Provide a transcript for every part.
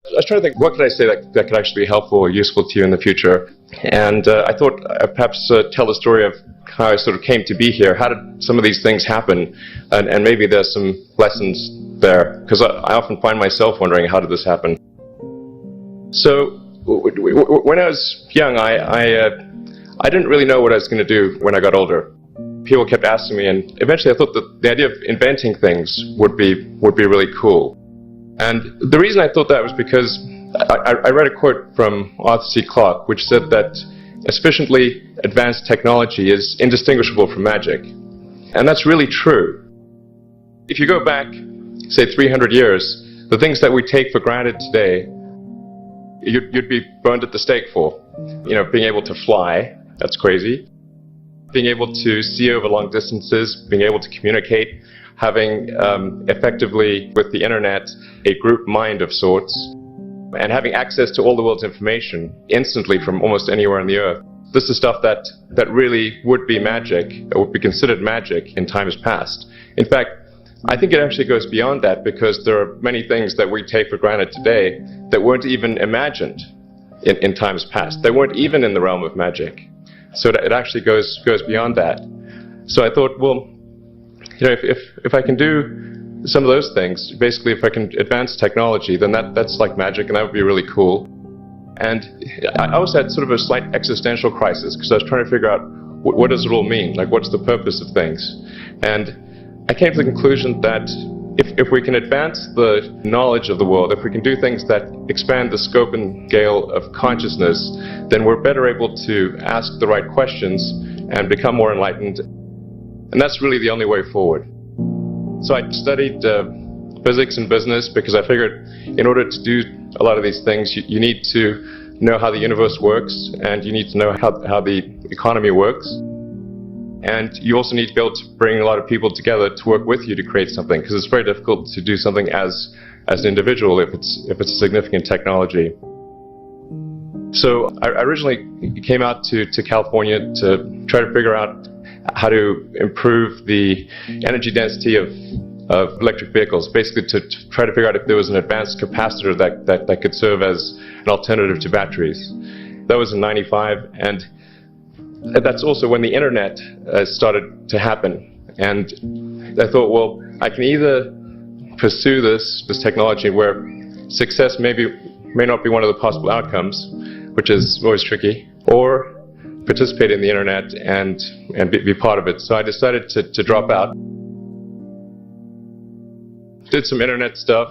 I was trying to think, what could I say that could actually be helpful or useful to you in the future? And I thought perhaps tell the story of how I sort of came to be here. How did some of these things happen? And maybe there's some lessons there, because I often find myself wondering, how did this happen? So when I was young, I didn't really know what I was going to do when I got older. People kept asking me, and eventually I thought that the idea of inventing things would be really cool. And the reason I thought that was because I read a quote from Arthur C. Clarke, which said that sufficiently advanced technology is indistinguishable from magic. And that's really true. If you go back, say 300 years, the things that we take for granted today, you'd be burned at the stake for. You know, being able to fly, that's crazy. Being able to see over long distances, being able to communicate, having effectively, with the internet, a group mind of sorts, and having access to all the world's information instantly from almost anywhere on the earth. This is stuff that really would be magic, or would be considered magic in times past. In fact, I think it actually goes beyond that, because there are many things that we take for granted today that weren't even imagined in times past. They weren't even in the realm of magic. So it actually goes beyond that. So I thought, well, you know, if I can do some of those things, basically if I can advance technology, then that's like magic, and that would be really cool. And I also had sort of a slight existential crisis, because I was trying to figure out what does it all mean? Like, what's the purpose of things? And I came to the conclusion that if we can advance the knowledge of the world, if we can do things that expand the scope and scale of consciousness, then we're better able to ask the right questions and become more enlightened. And that's really the only way forward. So I studied physics and business, because I figured in order to do a lot of these things, you need to know how the universe works, and you need to know how the economy works. And you also need to be able to bring a lot of people together to work with you to create something, because it's very difficult to do something as an individual if it's a significant technology. So I originally came out to California to try to figure out how to improve the energy density of electric vehicles, basically to try to figure out if there was an advanced capacitor that could serve as an alternative to batteries. That was in '95, and that's also when the internet started to happen. And I thought, well, I can either pursue this technology where success may not be one of the possible outcomes, which is always tricky, or participate in the internet and be part of it. So I decided to drop out. Did some internet stuff.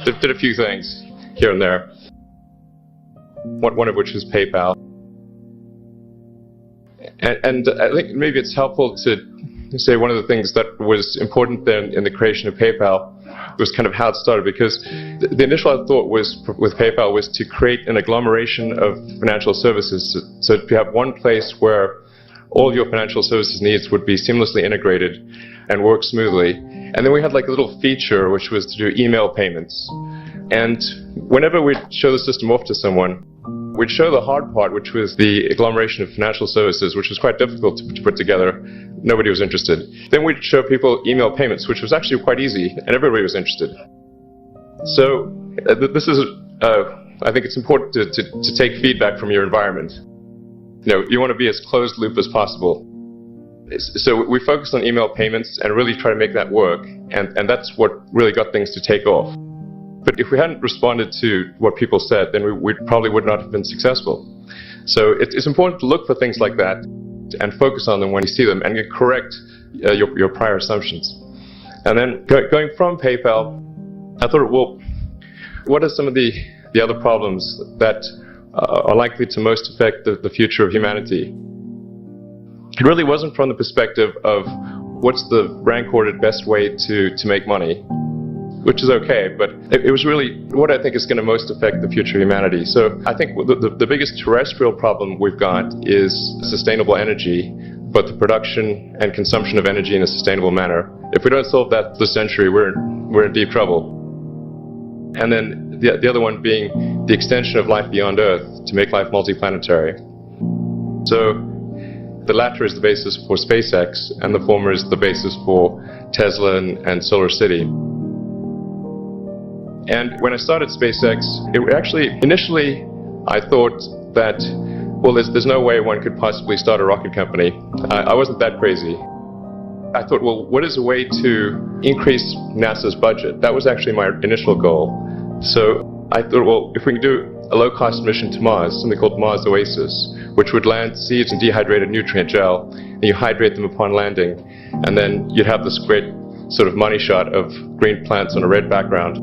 Did a few things here and there. One of which was PayPal. And I think maybe it's helpful to say one of the things that was important then in the creation of PayPal was kind of how it started, because the initial thought was with PayPal was to create an agglomeration of financial services, so to have one place where all of your financial services needs would be seamlessly integrated and work smoothly. And then we had like a little feature which was to do email payments. And whenever we'd show the system off to someone, we'd show the hard part, which was the agglomeration of financial services, which was quite difficult to put together. Nobody was interested. Then we'd show people email payments, which was actually quite easy, and everybody was interested. So this is, I think it's important to take feedback from your environment. You know, you want to be as closed loop as possible. So we focused on email payments and really try to make that work, and that's what really got things to take off. But if we hadn't responded to what people said, then we probably would not have been successful. So it's important to look for things like that and focus on them when you see them, and correct your prior assumptions. And then going from PayPal, I thought, well, what are some of the other problems that are likely to most affect the future of humanity? It really wasn't from the perspective of what's the rank-ordered best way to make money, which is okay, but it was really what I think is going to most affect the future of humanity. So I think the biggest terrestrial problem we've got is sustainable energy, but the production and consumption of energy in a sustainable manner. If we don't solve that this century, we're in deep trouble. And then the other one being the extension of life beyond Earth to make life multiplanetary. So the latter is the basis for SpaceX, and the former is the basis for Tesla and Solar City. And when I started SpaceX, it actually, initially, I thought that, well, there's no way one could possibly start a rocket company. I wasn't that crazy. I thought, well, what is a way to increase NASA's budget? That was actually my initial goal. So I thought, well, if we can do a low-cost mission to Mars, something called Mars Oasis, which would land seeds in dehydrated nutrient gel, and you hydrate them upon landing, and then you'd have this great sort of money shot of green plants on a red background.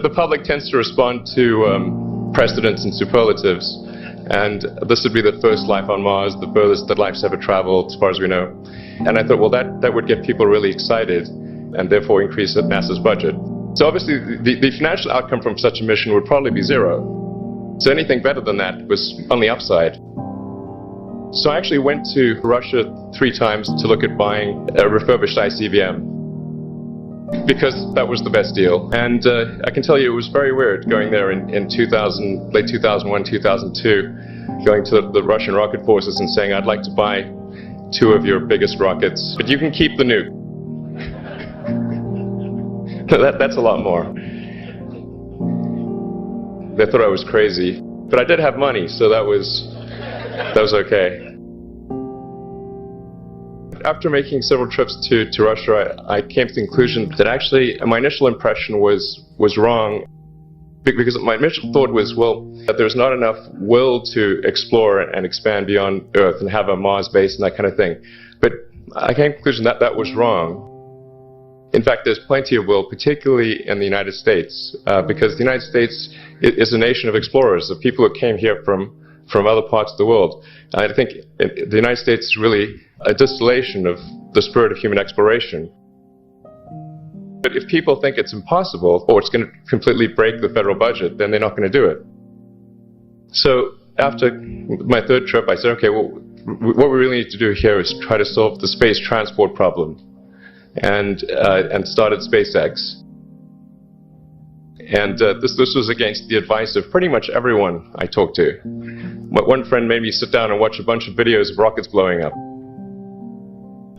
The public tends to respond to precedents and superlatives, and this would be the first life on Mars, the furthest that life's ever traveled, as far as we know. And I thought, well, that would get people really excited, and therefore increase NASA's budget. So obviously, the financial outcome from such a mission would probably be zero. So anything better than that was on the upside. So I actually went to Russia 3 times to look at buying a refurbished ICBM, because that was the best deal. And I can tell you it was very weird going there in late 2001, 2002, going to the Russian rocket forces and saying, I'd like to buy 2 of your biggest rockets, but you can keep the nuke. That's a lot more. They thought I was crazy, but I did have money, so that was okay. After making several trips to Russia, I came to the conclusion that actually my initial impression was wrong, because my initial thought was, well, that there's not enough will to explore and expand beyond Earth and have a Mars base and that kind of thing. But I came to the conclusion that that was wrong. In fact, there's plenty of will, particularly in the United States, because the United States is a nation of explorers, of people who came here from other parts of the world. I think the United States is really a distillation of the spirit of human exploration. But if people think it's impossible, or it's going to completely break the federal budget, then they're not going to do it. So after my 3rd trip, I said, okay, well, what we really need to do here is try to solve the space transport problem. And started SpaceX. And this was against the advice of pretty much everyone I talked to. One friend made me sit down and watch a bunch of videos of rockets blowing up.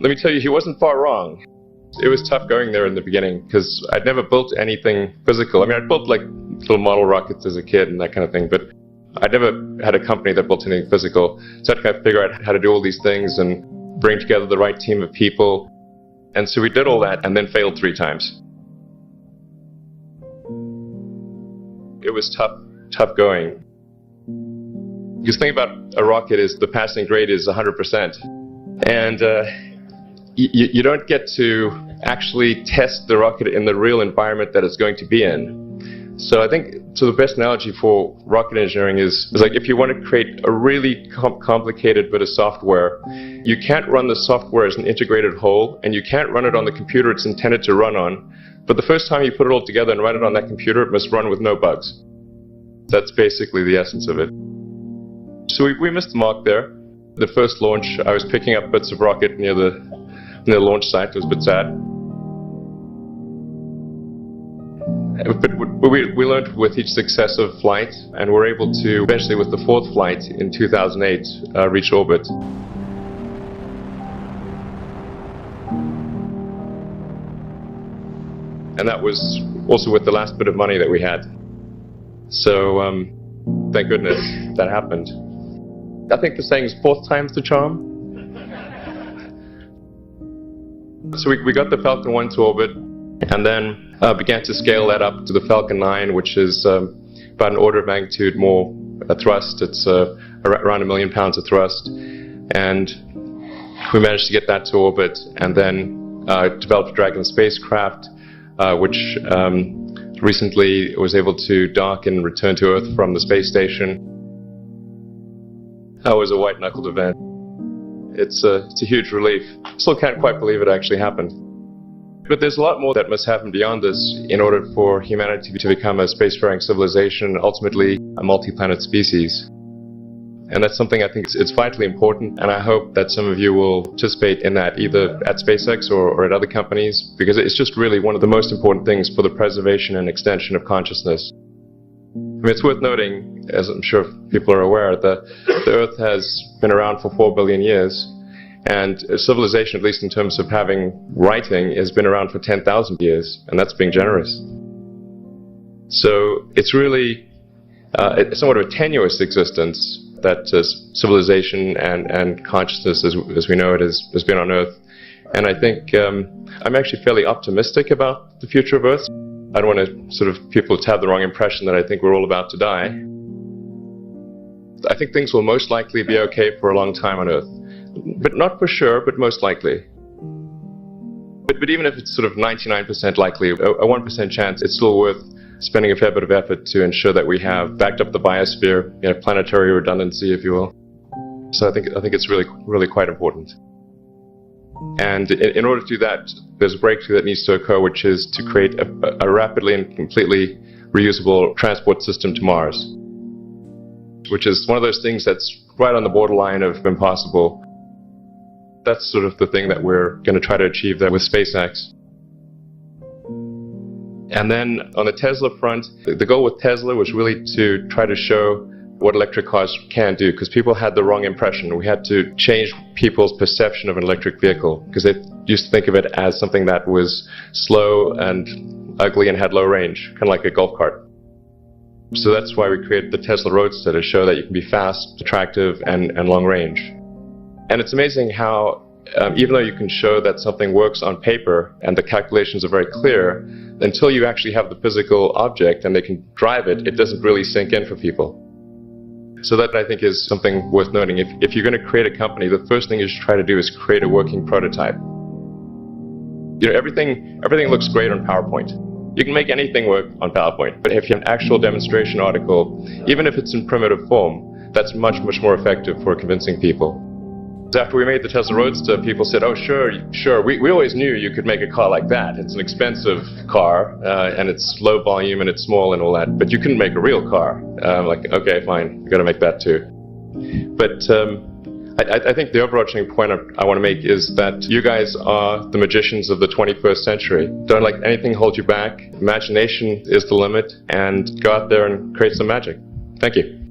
Let me tell you, he wasn't far wrong. It was tough going there in the beginning, because I'd never built anything physical. I mean, I'd built like little model rockets as a kid and that kind of thing, but I'd never had a company that built anything physical. So I had to kind of figure out how to do all these things and bring together the right team of people. And so we did all that and then failed 3 times. It was tough going. Because the thing about a rocket is the passing grade is 100%. And you don't get to actually test the rocket in the real environment that it's going to be in. So I think the best analogy for rocket engineering is like if you want to create a really complicated bit of software, you can't run the software as an integrated whole, and you can't run it on the computer it's intended to run on. But the first time you put it all together and run it on that computer, it must run with no bugs. That's basically the essence of it. So we missed the mark there. The first launch, I was picking up bits of rocket near the launch site. It was a bit sad. But we learned with each successive flight, and were able to eventually, with the 4th flight in 2008, reach orbit. And that was also with the last bit of money that we had. So thank goodness that happened. I think the saying is 4th time's the charm. So we got the Falcon 1 to orbit, and then began to scale that up to the Falcon 9, which is about an order of magnitude more thrust. It's around 1 million pounds of thrust. And we managed to get that to orbit, and then developed Dragon spacecraft, which recently was able to dock and return to Earth from the space station. That was a white-knuckled event. It's a huge relief. Still can't quite believe it actually happened. But there's a lot more that must happen beyond this in order for humanity to become a spacefaring civilization, ultimately a multi-planet species. And that's something I think it's vitally important, and I hope that some of you will participate in that, either at SpaceX or at other companies, because it's just really one of the most important things for the preservation and extension of consciousness. I mean, it's worth noting, as I'm sure people are aware, that the Earth has been around for 4 billion years, and civilization, at least in terms of having writing, has been around for 10,000 years, and that's being generous. So it's really it's somewhat of a tenuous existence that civilization and consciousness as we know it has been on Earth. And I think I'm actually fairly optimistic about the future of Earth. I don't want to sort of people to have the wrong impression that I think we're all about to die. I think things will most likely be okay for a long time on Earth. But not for sure, but most likely. But even if it's sort of 99% likely, a 1% chance, it's still worth spending a fair bit of effort to ensure that we have backed up the biosphere, planetary redundancy, if you will. So I think it's really quite important. And in order to do that, there's a breakthrough that needs to occur, which is to create a rapidly and completely reusable transport system to Mars, which is one of those things that's right on the borderline of impossible. That's sort of the thing that we're going to try to achieve there with SpaceX. And then on the Tesla front, the goal with Tesla was really to try to show what electric cars can do, because people had the wrong impression. We had to change people's perception of an electric vehicle, because they used to think of it as something that was slow and ugly and had low range, kind of like a golf cart. So that's why we created the Tesla Roadster, to show that you can be fast, attractive, and long range. And it's amazing how, even though you can show that something works on paper and the calculations are very clear, until you actually have the physical object and they can drive it, it doesn't really sink in for people. So that, I think, is something worth noting. If you're going to create a company, the first thing you should try to do is create a working prototype. Everything looks great on PowerPoint. You can make anything work on PowerPoint, but if you have an actual demonstration article, even if it's in primitive form, that's much more effective for convincing people. After we made the Tesla Roadster, people said, oh, sure, we always knew you could make a car like that. It's an expensive car, and it's low volume, and it's small and all that, but you couldn't make a real car. Like, okay, fine, you're going to make that too. But I think the overarching point I want to make is that you guys are the magicians of the 21st century. Don't let anything hold you back. Imagination is the limit, and go out there and create some magic. Thank you.